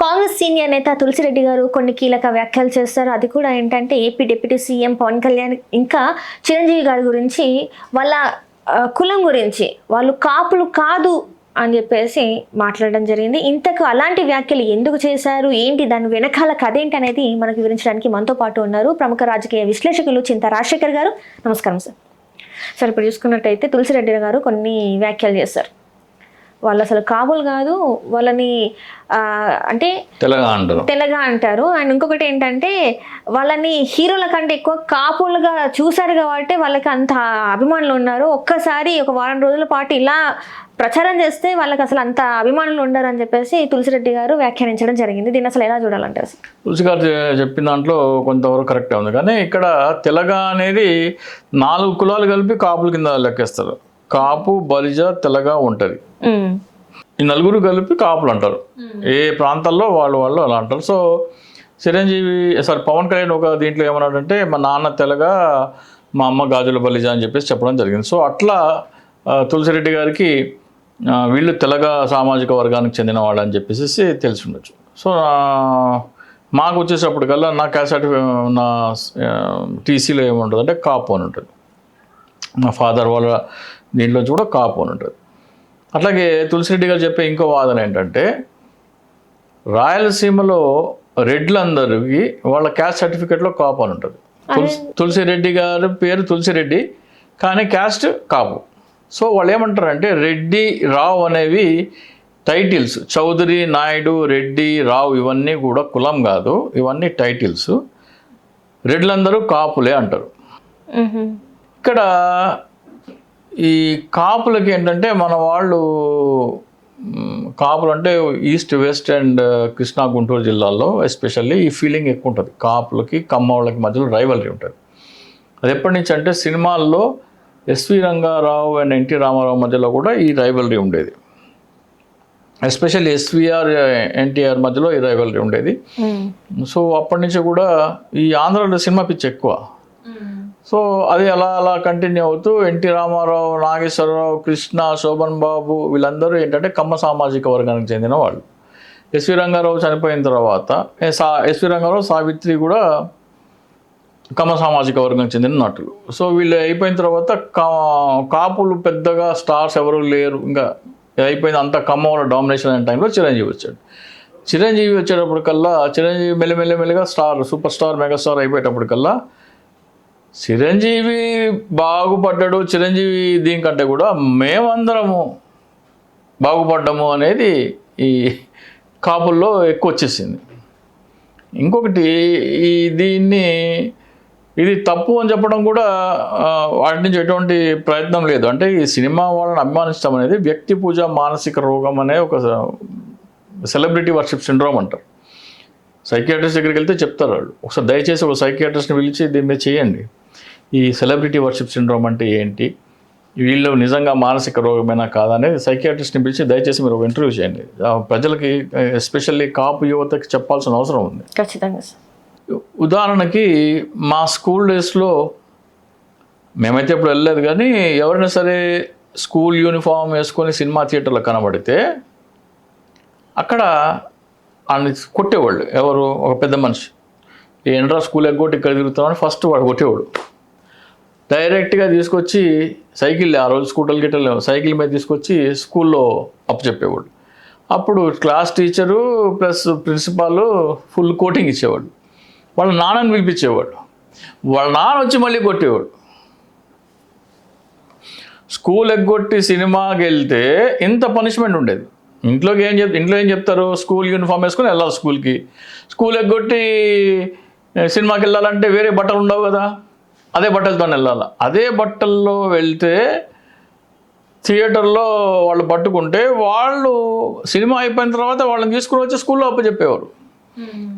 Congress senior నేత తులసిరెడ్డి గారు కొన్ని కీలక వ్యాఖ్యలు చేస్తారు. అది కూడా ఏంటంటే AP deputy CM Pawan Kalyan ఇంకా చిరంజీవి గారి గురించి వాళ్ళ కులం గురించి వాళ్ళు కాపులు కాదు అని చెప్పేసి మాట్లాడడం జరిగింది. ఇంతకు అలాంటి వ్యాఖ్యలు ఎందుకు చేశారు, ఏంటి దాని వెనకాల కథ ఏంటి అనేది మనకు వివరించడానికి మనతో పాటు ఉన్నారు ప్రముఖ రాజకీయ విశ్లేషకులు చింతా రాజశేఖర్ గారు. నమస్కారం సార్. సార్, ఇప్పుడు చూసుకున్నట్టయితే తులసిరెడ్డి గారు కొన్ని వ్యాఖ్యలు చేశారు. వాళ్ళు అసలు కాపులు కాదు, వాళ్ళని అంటే తెల్లగా అంటారు. అండ్ ఇంకొకటి ఏంటంటే వాళ్ళని హీరోల కంటే ఎక్కువ కాపులుగా చూశారు కాబట్టి వాళ్ళకి అంత అభిమానులు ఉన్నారు. ఒక్కసారి ఒక వారం రోజుల పాటు ఇలా ప్రచారం చేస్తే వాళ్ళకి అసలు అంత అభిమానులు ఉండరు అని చెప్పేసి తులసిరెడ్డి గారు వ్యాఖ్యానించడం జరిగింది. దీన్ని అసలు ఎలా చూడాలంటారు? తులసి గారు చెప్పిన దాంట్లో కొంతవరకు కరెక్టే ఉంది, కానీ ఇక్కడ తెలగ అనేది 4 కులాలు కలిపి కాపుల కింద లెక్కేస్తారు. కాపు, బలిజ, తెలగ ఉంటుంది. ఈ 4 కలిపి కాపులు అంటారు. ఏ ప్రాంతాల్లో వాళ్ళు అలా అంటారు. సో పవన్ కళ్యాణ్ ఒక దీంట్లో ఏమన్నాడంటే మా నాన్న తెలగ, మా అమ్మ గాజుల బలిజ అని చెప్పేసి చెప్పడం జరిగింది. సో అట్లా తులసిరెడ్డి గారికి వీళ్ళు తెలగ సామాజిక వర్గానికి చెందిన వాళ్ళు అని చెప్పేసి తెలిసి ఉండొచ్చు. సో మాకు వచ్చేటప్పటికల్లా నా నా టీసీలో ఏముంటుంది అంటే కాపు అని ఉంటుంది. మా ఫాదర్ వాళ్ళ దీంట్లో కూడా కాపు అని ఉంటుంది. అట్లాగే తులసిరెడ్డి గారు చెప్పే ఇంకో వాదన ఏంటంటే రాయలసీమలో రెడ్లందరికీ వాళ్ళ క్యాస్ట్ సర్టిఫికేట్లో కాపు అని ఉంటుంది. తులసిరెడ్డి గారి పేరు తులసిరెడ్డి, కానీ క్యాస్ట్ కాపు. సో వాళ్ళు ఏమంటారంటే రెడ్డి, రావు అనేవి టైటిల్స్. చౌదరి, నాయుడు, రెడ్డి, రావు ఇవన్నీ కూడా కులం కాదు, ఇవన్నీ టైటిల్స్. రెడ్లందరూ కాపులే అంటారు. ఇక్కడ ఈ కాపులకి ఏంటంటే మన వాళ్ళు కాపులు అంటే east, west and Krishna, Guntur జిల్లాల్లో ఎస్పెషల్లీ ఈ ఫీలింగ్ ఎక్కువ ఉంటుంది. కాపులకి, కమ్మవాళ్ళకి మధ్యలో రైవలరీ ఉంటుంది. అది ఎప్పటి నుంచి అంటే సినిమాల్లో SV Ranga Rao and NT Ramarao మధ్యలో కూడా ఈ రైవలరీ ఉండేది. ఎస్పెషల్లీ ఎస్విఆర్, ఎన్టీఆర్ మధ్యలో ఈ రైవలరీ ఉండేది. సో అప్పటి నుంచి కూడా ఈ ఆంధ్రాలో సినిమా పిచ్చి ఎక్కువ. సో అది అలా కంటిన్యూ అవుతూ ఎన్టీ రామారావు, నాగేశ్వరరావు, కృష్ణ, శోభన్ బాబు వీళ్ళందరూ ఏంటంటే కమ్మ సామాజిక వర్గానికి చెందిన వాళ్ళు. ఎస్వి రంగారావు చనిపోయిన తర్వాత ఎస్వి రంగారావు, సావిత్రి కూడా కమ్మ సామాజిక వర్గానికి చెందిన నటులు. సో వీళ్ళు అయిపోయిన తర్వాత కాపులు పెద్దగా స్టార్స్ ఎవరు లేరు, ఇంకా అయిపోయింది అంతా కమ్మ వాళ్ళ డామినేషన్ అయిన టైంలో చిరంజీవి వచ్చాడు. చిరంజీవి వచ్చేటప్పటికల్లా చిరంజీవి మెల్లిమెల్లిగా సూపర్ స్టార్, మెగాస్టార్ అయిపోయేటప్పటికల్లా చిరంజీవి బాగుపడ్డాడు. చిరంజీవి దీనికంటే కూడా మేమందరము బాగుపడ్డాము అనేది ఈ కాపుల్లో ఎక్కువ వచ్చేసింది. ఇంకొకటి ఇది తప్పు అని చెప్పడం కూడా వాటి నుంచి ఎటువంటి ప్రయత్నం లేదు. అంటే ఈ సినిమా వాళ్ళని అభిమానించడం అనేది వ్యక్తి పూజ మానసిక రోగం అనే ఒక సెలబ్రిటీ వర్షిప్ సిండ్రోమ్ అంటారు. సైకియాట్రిస్ట్ దగ్గరికి వెళ్తే చెప్తారు వాళ్ళు. ఒకసారి దయచేసి ఒక సైకియాట్రిస్ట్ని పిలిచి దీని మీద చేయండి, ఈ సెలబ్రిటీ వర్షిప్ సిండ్రోమ్ అంటే ఏంటి, వీళ్ళు నిజంగా మానసిక రోగమైనా కాదనేది సైకియాట్రిస్ట్ని పిలిచి దయచేసి మీరు ఒక ఇంటర్వ్యూ చేయండి. ప్రజలకి ఎస్పెషల్లీ కాపు యువతకి చెప్పాల్సిన అవసరం ఉంది. ఖచ్చితంగా. ఉదాహరణకి మా స్కూల్ డేస్లో మేమైతే ఇప్పుడు వెళ్ళలేదు, కానీ ఎవరైనా సరే స్కూల్ యూనిఫామ్ వేసుకొని సినిమా థియేటర్లో కనబడితే అక్కడ ఆయన కొట్టేవాళ్ళు. ఎవరు? ఒక పెద్ద మనిషి. ఏంట్రా స్కూల్ ఎగ్గొట్టి ఇక్కడ తిరుగుతామని ఫస్ట్ వాడు కొట్టేవాడు. డైరెక్ట్గా తీసుకొచ్చి సైకిల్, ఆ రోజు స్కూటర్లు గిట్టలు సైకిల్ మీద తీసుకొచ్చి స్కూల్లో అప్పచెప్పేవాడు. అప్పుడు class teacher plus principal full coating ఇచ్చేవాడు. వాళ్ళ నాన్నని పిలిపించేవాడు. వాళ్ళ నాన్న వచ్చి మళ్ళీ కొట్టేవాడు. స్కూల్ ఎగ్గొట్టి సినిమాకి వెళ్తే ఇంత పనిష్మెంట్ ఉండేది. ఇంట్లో ఏం చెప్తారు? స్కూల్ యూనిఫామ్ వేసుకొని వెళ్ళాలి స్కూల్కి. స్కూల్ ఎగ్గొట్టి సినిమాకి వెళ్ళాలంటే వేరే బట్టలు ఉండవు కదా, అదే బట్టలతో వెళ్ళాలి. అదే బట్టల్లో వెళ్తే థియేటర్లో వాళ్ళు పట్టుకుంటే వాళ్ళు సినిమా అయిపోయిన తర్వాత వాళ్ళని తీసుకుని వచ్చి స్కూల్లో అప్పచెప్పేవారు.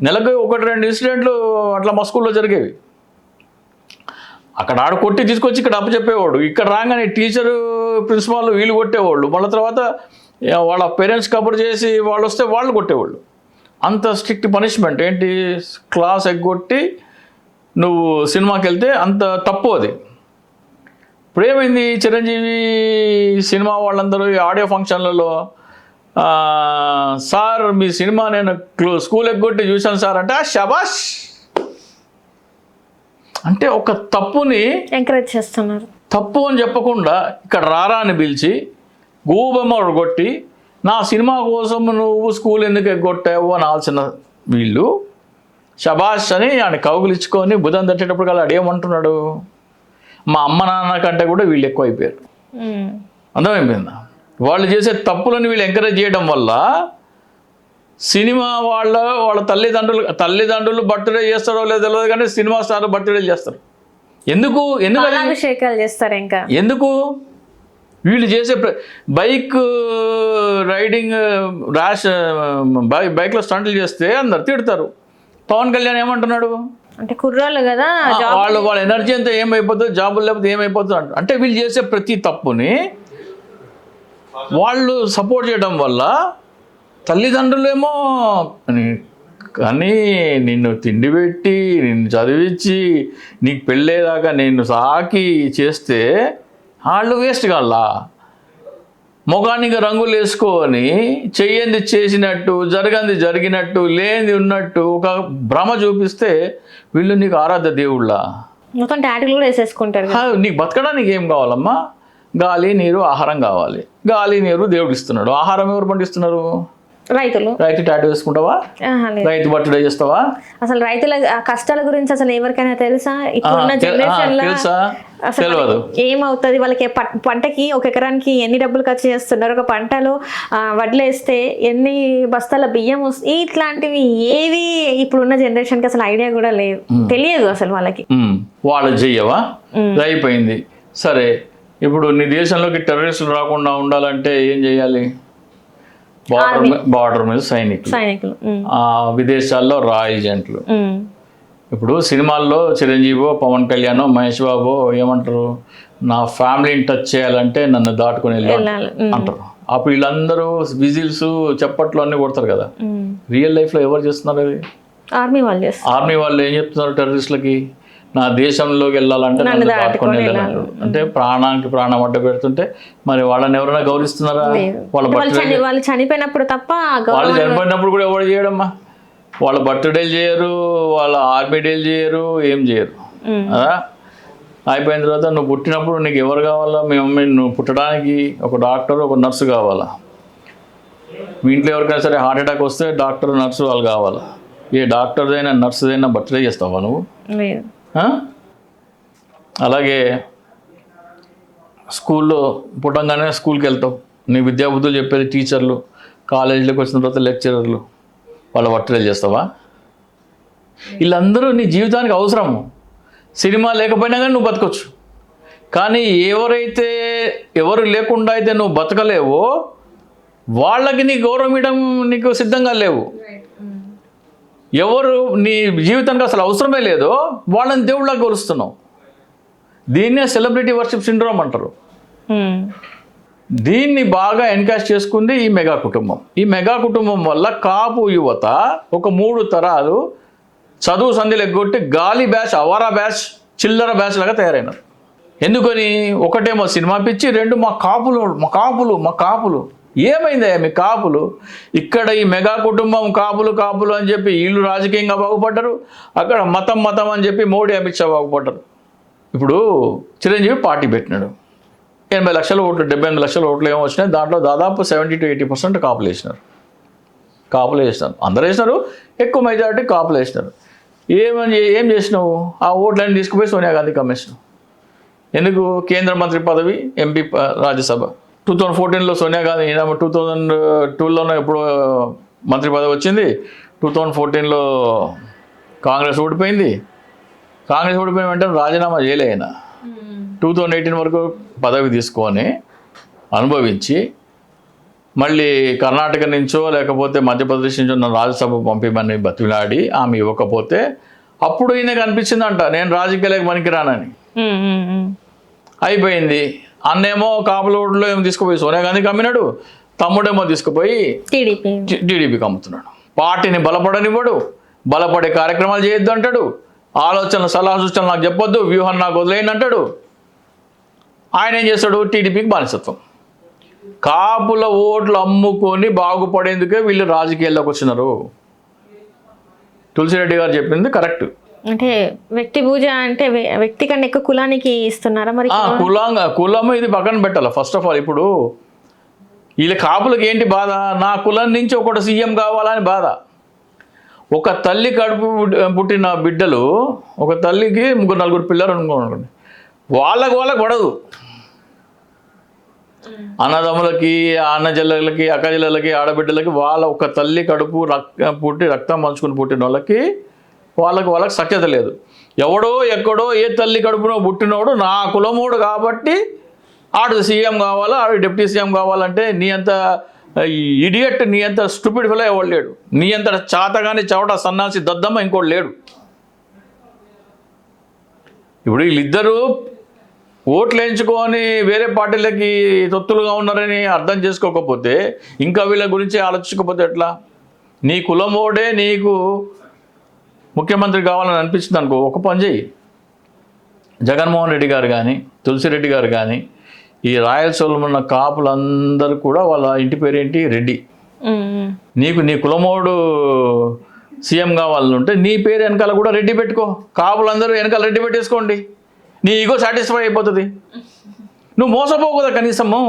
నెలకు 1-2 ఇన్సిడెంట్లు అట్లా మా స్కూల్లో జరిగేవి. అక్కడ ఆడ కొట్టి తీసుకొచ్చి ఇక్కడ అప్పచెప్పేవాడు. ఇక్కడ రాగానే టీచరు, ప్రిన్సిపాల్ వీళ్ళు కొట్టేవాళ్ళు. మళ్ళీ తర్వాత వాళ్ళ పేరెంట్స్ కబుర్ చేసి వాళ్ళు వస్తే వాళ్ళు కొట్టేవాళ్ళు. అంత స్ట్రిక్ట్ పనిష్మెంట్. ఏంటి, క్లాస్ ఎగ్గొట్టి నువ్వు సినిమాకి వెళ్తే అంత తప్పు అది. ఇప్పుడు ఏమైంది, చిరంజీవి సినిమా వాళ్ళందరూ ఆడియో ఫంక్షన్లలో సార్ మీ సినిమా నేను స్కూల్ ఎగ్గొట్టి చూశాను సార్ అంటే శబాష్ అంటే ఒక తప్పుని ఎంకరేజ్ చేస్తున్నారు. తప్పు అని చెప్పకుండా ఇక్కడ రారా అని పిలిచి గూబెమ్మ కొట్టి నా సినిమా కోసం నువ్వు స్కూల్ ఎందుకు ఎగ్గొట్టావు అని ఆల్సిన వీళ్ళు శబాష్ అని ఆయన కౌగులిచ్చుకొని బుధం తట్టేటప్పుడు కల్లా అడేమంటున్నాడు, మా అమ్మ నాన్న కంటే కూడా వీళ్ళు ఎక్కువ అయిపోయారు. అర్థమైపోయిందా? వాళ్ళు చేసే తప్పులను వీళ్ళు ఎంకరేజ్ చేయడం వల్ల సినిమా వాళ్ళ తల్లిదండ్రులు బర్త్డే చేస్తారో లేదో తెలియదు కానీ సినిమా స్టార్ బర్త్డే చేస్తారు. ఎందుకు అభిషేకాలు చేస్తారు. ఇంకా ఎందుకు వీళ్ళు చేసే బైక్ రైడింగ్ ర్యాష్ బైక్లో స్టంట్లు చేస్తే అందరు తిడతారు. పవన్ కళ్యాణ్ ఏమంటున్నాడు అంటే కుర్రాళ్ళు కదా వాళ్ళ ఎనర్జీ అంతా ఏమైపోతుంది, జాబులు లేకపోతే ఏమైపోతుంది అంటే వీళ్ళు చేసే ప్రతి తప్పుని వాళ్ళు సపోర్ట్ చేయడం వల్ల తల్లిదండ్రులేమో కానీ నిన్ను తిండి పెట్టి నిన్ను చదివించి నీకు పెళ్ళేదాకా నిన్ను సాకి చేస్తే వాళ్ళు వేస్ట్ కాల్లా ముఖానికి రంగులు వేసుకొని చెయ్యంది చేసినట్టు జరగంది జరిగినట్టు లేనిది ఉన్నట్టు ఒక భ్రమ చూపిస్తే వీళ్ళు నీకు ఆరాధ్య దేవుళ్ళ మొత్తం టాటూలు కూడా వేసేసుకుంటారు. నీకు బతకడానికి ఏం కావాలమ్మా? గాలి నీరు ఆహారం కావాలి. గాలి నీరు దేవుడు ఇస్తున్నాడు. ఆహారం ఎవరు పండిస్తున్నారు? రైతు టాటూ వేసుకుంటావా? రైతు బర్త్డే చేస్తావా? అసలు రైతుల కష్టాల గురించి అసలు ఎవరికైనా తెలుసా? ఇప్పుడున్న జనరేషన్ లో తెలియదు ఏమవుతుంది వాళ్ళకి. పంటకి ఒక ఎకరానికి ఎన్ని డబ్బులు ఖర్చు చేస్తున్నారు, ఒక పంటలో వడ్లేస్తే ఎన్ని బస్తాల బియ్యం వస్తుంది, ఇట్లాంటివి ఏవి ఇప్పుడున్న జనరేషన్ కి అసలు ఐడియా కూడా లేదు, తెలియదు అసలు వాళ్ళకి. వాళ్ళు చెయ్యవా? అయిపోయింది. సరే, ఇప్పుడు నీ దేశంలోకి టెర్రరిస్టులు రాకుండా ఉండాలంటే ఏం చేయాలి? బార్డర్ మీద సైనికులు, విదేశాల్లో రా ఏజెంట్లు. ఇప్పుడు సినిమాల్లో చిరంజీవి, పవన్ కళ్యాణ్, మహేష్ బాబు ఏమంటారు, నా ఫ్యామిలీని టచ్ చేయాలంటే నన్ను దాటుకుని వెళ్ళాలి అంటారు. అప్పుడు వీళ్ళందరూ విజిల్స్ చప్పట్లు అన్నీ కొడతారు కదా. రియల్ లైఫ్లో ఎవరు చేస్తున్నారు అది? ఆర్మీ వాళ్ళు ఏం చెప్తున్నారు టెర్రరిస్టులకి? నా దేశంలోకి వెళ్ళాలంటే నన్ను దాటుకొని వెళ్ళాలి అంటే ప్రాణానికి ప్రాణం అడ్డ పెడుతుంటే మరి వాళ్ళని ఎవరైనా గౌరవిస్తున్నారా? వాళ్ళు చనిపోయినప్పుడు తప్ప వాళ్ళు చనిపోయినప్పుడు కూడా ఎవరు చేయడమ్మా? వాళ్ళ బర్త్డేలు చేయరు, వాళ్ళ ఆర్మీ డేలు చేయరు, ఏం చేయరు. అదా అయిపోయిన తర్వాత నువ్వు పుట్టినప్పుడు నీకు ఎవరు కావాలా? మీ మమ్మీ నువ్వు పుట్టడానికి ఒక డాక్టర్, ఒక నర్సు కావాలా? మీ ఇంట్లో ఎవరికైనా సరే హార్ట్ అటాక్ వస్తే డాక్టర్, నర్సు వాళ్ళు కావాలా? ఏ డాక్టర్దైనా నర్సుదైనా బర్త్డే చేస్తావా నువ్వు? అలాగే స్కూల్లో పుట్టంగానే స్కూల్కి వెళ్తావు, నీ విద్యాబుద్ధులు చెప్పేది టీచర్లు, కాలేజీలోకి వచ్చిన తర్వాత లెక్చరర్లు, వాళ్ళ బర్త్డేలు చేస్తావా? వీళ్ళందరూ నీ జీవితానికి అవసరము. సినిమా లేకపోయినా కానీ నువ్వు బతకొచ్చు. కానీ ఎవరు లేకుండా అయితే నువ్వు బతకలేవో వాళ్ళకి నీ గౌరవం ఇవ్వడం నీకు సిద్ధంగా లేవు. ఎవరు నీ జీవితానికి అసలు అవసరమే లేదో వాళ్ళని దేవుళ్ళ గౌరవిస్తున్నావు. దీన్నే సెలబ్రిటీ వర్షిప్ సిండ్రోమ్ అంటారు. దీన్ని బాగా ఎన్కాష్ చేసుకుంది ఈ మెగా కుటుంబం. ఈ మెగా కుటుంబం వల్ల కాపు యువత ఒక 3 తరాలు చదువు సంధ్యలు ఎగ్గొట్టి గాలి బ్యాచ్, అవారా బ్యాచ్, చిల్లర బ్యాచ్ లాగా తయారైనారు. ఎందుకని? ఒకటేమో సినిమా పిచ్చి, 2 మా కాపులు. ఏమైందయ్యా మీ కాపులు? ఇక్కడ ఈ మెగా కుటుంబం కాపులు అని చెప్పి వీళ్ళు రాజకీయంగా బాగుపడ్డారు, అక్కడ మతం అని చెప్పి మోడీ, అమిత్ షా బాగుపడ్డారు. ఇప్పుడు చిరంజీవి పార్టీ పెట్టినాడు, 80 లక్షల ఓట్లు, 78 లక్షల ఓట్లు ఏమో వచ్చినాయి. దాంట్లో దాదాపు 70 to 80% కాపులు వేసినారు. అందరూ వేసినారు, ఎక్కువ మెజారిటీ కాపులు వేసినారు. ఏం చేసినావు? ఆ ఓట్లన్నీ తీసుకుపోయి సోనియా గాంధీకి అమ్మేసినావు. ఎందుకు? కేంద్ర మంత్రి పదవి, ఎంపీ, రాజ్యసభ. 2014లో సోనియా గాంధీ 2002లోనే ఎప్పుడు మంత్రి పదవి వచ్చింది. 2014లో కాంగ్రెస్ ఓడిపోయింది. ఓడిపోయిన వెంటనే రాజీనామా చేయలే ఆయన. 2018 వరకు పదవి తీసుకొని అనుభవించి మళ్ళీ కర్ణాటక నుంచో లేకపోతే మధ్యప్రదేశ్ నుంచో నన్ను రాజ్యసభ పంపిమని బతిలాడి ఆమె ఇవ్వకపోతే అప్పుడు ఈయనకు అనిపించిందంట నేను రాజకీయాలకు పనికిరానని. అయిపోయింది. అన్నేమో కాపులోడ్లో ఏమో తీసుకుపోయి సోనియా గాంధీకి అమ్మినాడు, తమ్ముడేమో తీసుకుపోయి టీడీపీకి అమ్ముతున్నాడు. పార్టీని బలపడనివ్వడు, బలపడే కార్యక్రమాలు చేయొద్దు అంటాడు, ఆలోచనలు సలహా సూచనలు నాకు చెప్పొద్దు, వ్యూహం నాకు వదిలేయండి అంటాడు. ఆయన ఏం చేస్తాడు? టీడీపీకి బానిసత్వం. కాపుల ఓట్లు అమ్ముకొని బాగుపడేందుకే వీళ్ళు రాజకీయాల్లోకి వచ్చినారు. తులసిరెడ్డి గారు చెప్పింది కరెక్ట్. అంటే వ్యక్తి పూజ అంటే వ్యక్తి కన్నా ఎక్కువ కులానికి ఇస్తున్నారా మరి? కులము ఇది పక్కన పెట్టాలి. ఫస్ట్ ఆఫ్ ఆల్ ఇప్పుడు వీళ్ళ కాపులకి ఏంటి బాధ? నా కులం నుంచి ఒకటి సీఎం కావాలని బాధ. ఒక తల్లి కడుపు పుట్టిన బిడ్డలు, ఒక తల్లికి 3-4 పిల్లలు అనుకోండి, వాళ్ళకు పడదు. అన్నదమ్ములకి, అన్న చెల్లెలకి, అక్క చెల్లెలకి, ఆడబిడ్డలకి, వాళ్ళ ఒక తల్లి కడుపు పుట్టి రక్తం పంచుకుని పుట్టిన వాళ్ళకి సఖ్యత లేదు. ఎవడో ఎక్కడో ఏ తల్లి కడుపునో పుట్టినోడు నా కులమోడు కాబట్టి ఆడు సీఎం కావాలా, ఆడు డిప్యూటీ సీఎం కావాలంటే నీ అంత ఇడియట్, నీ అంత స్టూపిడ్ ఫెలో ఎవడు లేడు. నీ అంత చాతగాని చవట సన్నాసి దద్దమ్మ ఇంకోటి లేడు. ఇప్పుడు వీళ్ళిద్దరూ ఓట్లు వేయించుకొని వేరే పార్టీలకి తొత్తులుగా ఉన్నారని అర్థం చేసుకోకపోతే, ఇంకా వీళ్ళ గురించి ఆలోచించకపోతే ఎట్లా? నీ కులమోడే నీకు ముఖ్యమంత్రి కావాలని అనిపించింది అనుకో, ఒక పని చేయి. జగన్మోహన్ రెడ్డి గారు కానీ, తులసిరెడ్డి గారు కానీ, ఈ రాయలసీమలో ఉన్న కాపులందరూ కూడా వాళ్ళ ఇంటి పేరేంటి? రెడ్డి. నీకు నీ కులమోడు సీఎం కావాలంటే నీ పేరు వెనకాల కూడా రెడ్డి పెట్టుకో. కాపులందరూ వెనకాల రెడ్డి పెట్టేసుకోండి. నీ ఈగో సాటిస్ఫై అయిపోతుంది. నువ్వు మోసపోవు కదా కనీసము.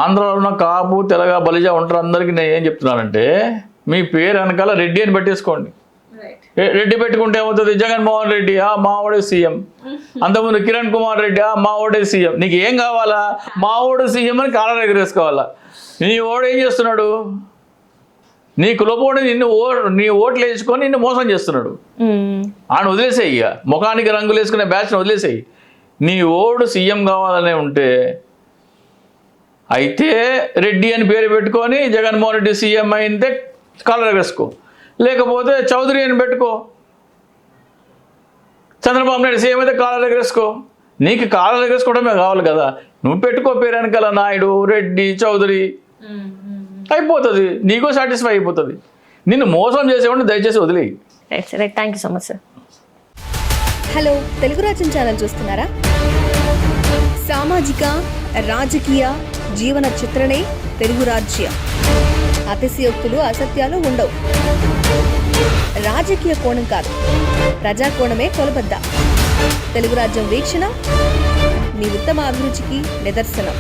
ఆంధ్రాలో ఉన్న కాపు, తెలగ, బలిజ ఉంటారు అందరికీ నేను ఏం చెప్తున్నానంటే, మీ పేరు వెనకాల రెడ్డి అని పెట్టేసుకోండి. రెడ్డి పెట్టుకుంటే ఏమవుతుంది? జగన్మోహన్ రెడ్డి మావాడే సీఎం, అంతకుముందు కిరణ్ కుమార్ రెడ్డి మావాడే సీఎం. నీకు ఏం కావాలా? మావాడు సీఎం అని కాలర్ ఎగరేసుకోవాలా? నీ ఓడు ఏం చేస్తున్నాడు? నీ కులపోడు నీ ఓట్లు వేసుకొని నిన్ను మోసం చేస్తున్నాడు. ఆయన వదిలేసేయి. ఇక ముఖానికి రంగులు వేసుకునే బ్యాచ్ని వదిలేసేయి. నీ ఓడు సీఎం కావాలనే ఉంటే అయితే రెడ్డి అని పేరు పెట్టుకొని జగన్మోహన్ రెడ్డి సీఎం అయితే కాలర్ వేసుకో, లేకపోతే చౌదరి అని పెట్టుకో. చంద్రబాబు నాయుడు సీఎం అయితే కాలర్ వేసుకో. నీకు కాలర్ వేసుకోవడమే కావాలి కదా. నువ్వు పెట్టుకో పేరు వెనకాల నాయుడు, రెడ్డి, చౌదరి, అయిపోతుంది. నీకో సాటిస్ఫై అయిపోతుంది. నిన్ను మోసం చేసేవాడిని దయచేసి వదిలేయి. Thank you so much sir. Hello, Telugu రాజ్యం ఛానల్ చూస్తున్నారా? సామాజిక, రాజకీయ, జీవన చిత్రణే తెలుగు రాజ్యం. అతిశయోక్తులు, అసత్యాలు ఉండవు. రాజకీయ కోణం కాదు, ప్రజా కోణమే కొలబద్ద. తెలుగు రాజ్యం వీక్షణ మీ ఉత్తమ అభిరుచికి నిదర్శనం.